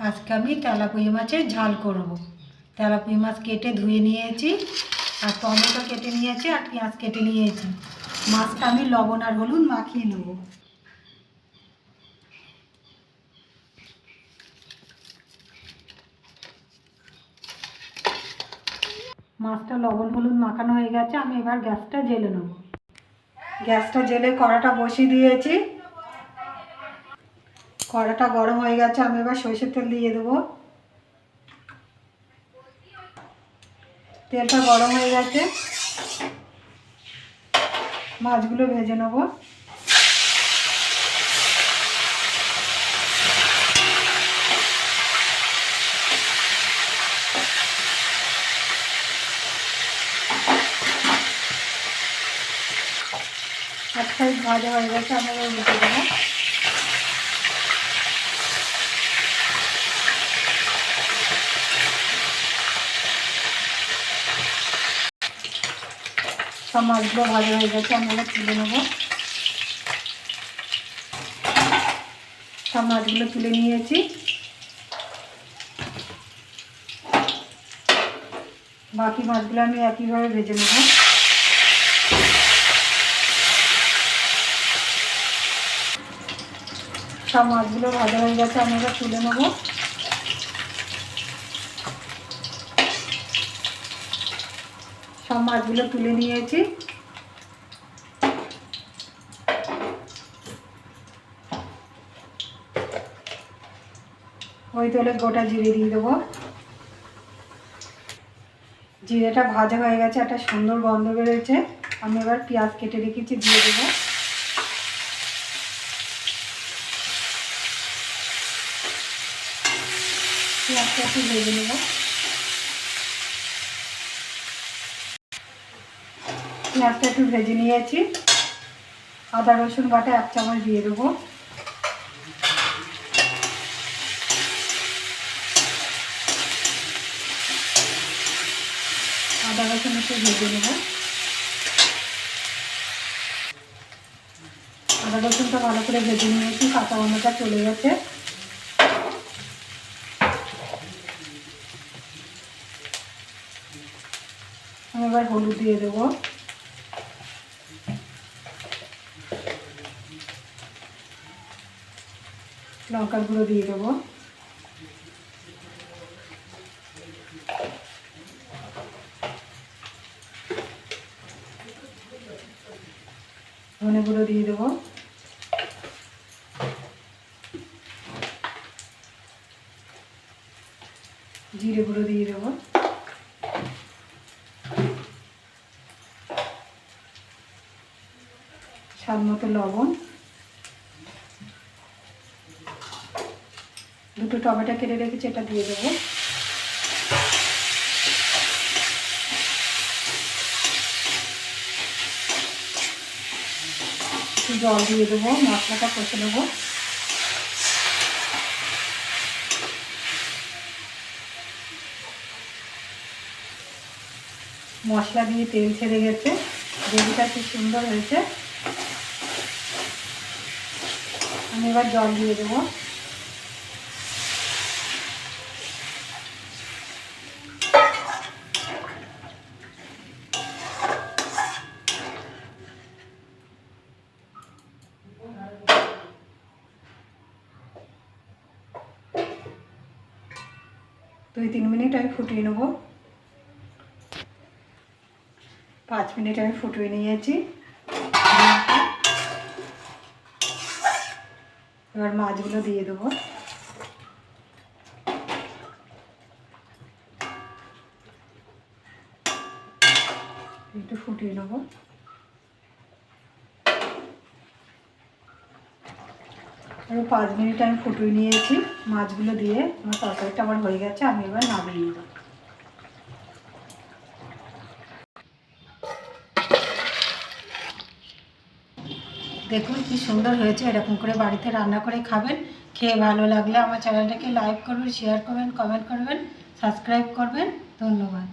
আজকে আমি তেলাপিয়া মাছের ঝাল করব। তেলাপিয়া মাছ কেটে ধুয়ে নিয়েছি, আর টমেটো কেটে নিয়েছি, আর পেঁয়াজ কেটে নিয়েছি। মাছটা আমি লবণ আর হলুদ মাখিয়ে নেব। মাছটা লবণ হলুদ মাখানো হয়ে গেছে, আমি এবার গ্যাসটা জ্বেলে নেব। গ্যাসটা জ্বেলে কড়াটা বসিয়ে দিয়েছি। কড়াটা গরম হয়ে গেছে, আমি এবার সরষের তেল দিয়ে দেবো। তেলটা গরম হয়ে গেছে, মাছগুলো ভেজে নেব। এক সাইড ভাজা হয়ে গেছে, আমি এবার উল্টে দেবো। সব মাছগুলো ভাজা হয়ে গেছে, আমি এবার তুলে নেব। সব মাছগুলো তুলে নিয়েছি। বাকি মাছগুলো আমি একইভাবে ভেজে নেব। সব মাছগুলো ভাজা হয়ে গেছে, আমি এবার তুলে নেব। সব মাছগুলো তুলে নিয়েছি। ওই তেলে গোটা জিরে দিয়ে দেবো। জিরেটা ভাজা হয়ে গেছে, একটা সুন্দর গন্ধ বেরোচ্ছে। আমি এবার পেঁয়াজ কেটে রেখেছি দিয়ে দেবো। পেঁয়াজটা একটু ভেজে নেব। পেঁয়াজটা একটু ভেজে নিয়েছি। আদা রসুন বাটা 1 চামচ দিয়ে দেবো। আদা রসুন একটু ভেজে নেব। আদা রসুনটা ভালো করে ভেজে নিয়েছি, কাঁচা গন্ধটা চলে গেছে। আমি এবার হলুদ দিয়ে দেবো। লঙ্কার গুঁড়ো দিয়ে দেবো। ধনে গুঁড়ো দিয়ে দেবো। জিরে গুঁড়ো দিয়ে দেবো। স্বাদ মতো লবণ। দুটো টমেটো কেটে রেখেছি, এটা দিয়ে দেবো। একটু জল দিয়ে দেবো, মশলাটা কষে নেবো। মশলা দিয়ে তেল ছেড়ে গেছে, গ্রেভিটা খুব সুন্দর হয়েছে। আমি এবার জল দিয়ে দেবো। দুই 3 মিনিট আমি ফুটিয়ে নেব। 5 মিনিট আমি ফুটিয়ে নিয়েছি। এবার মাছগুলো দিয়ে দেবো। একটু ফুটিয়ে নেব। আর 5 মিনিট আমি ফুটিয়ে নিয়েছি মাছগুলো দিয়ে। আমার তরকারিটা আমার হয়ে গেছে, আমি এবার নামিয়ে নেব। দেখুন কি সুন্দর হয়েছে। এরকম করে বাড়িতে রান্না করে খাবেন। খেয়ে ভালো লাগলে আমার চ্যানেলটাকে লাইক করবেন, শেয়ার করবেন, কমেন্ট করবেন, সাবস্ক্রাইব করবেন। ধন্যবাদ।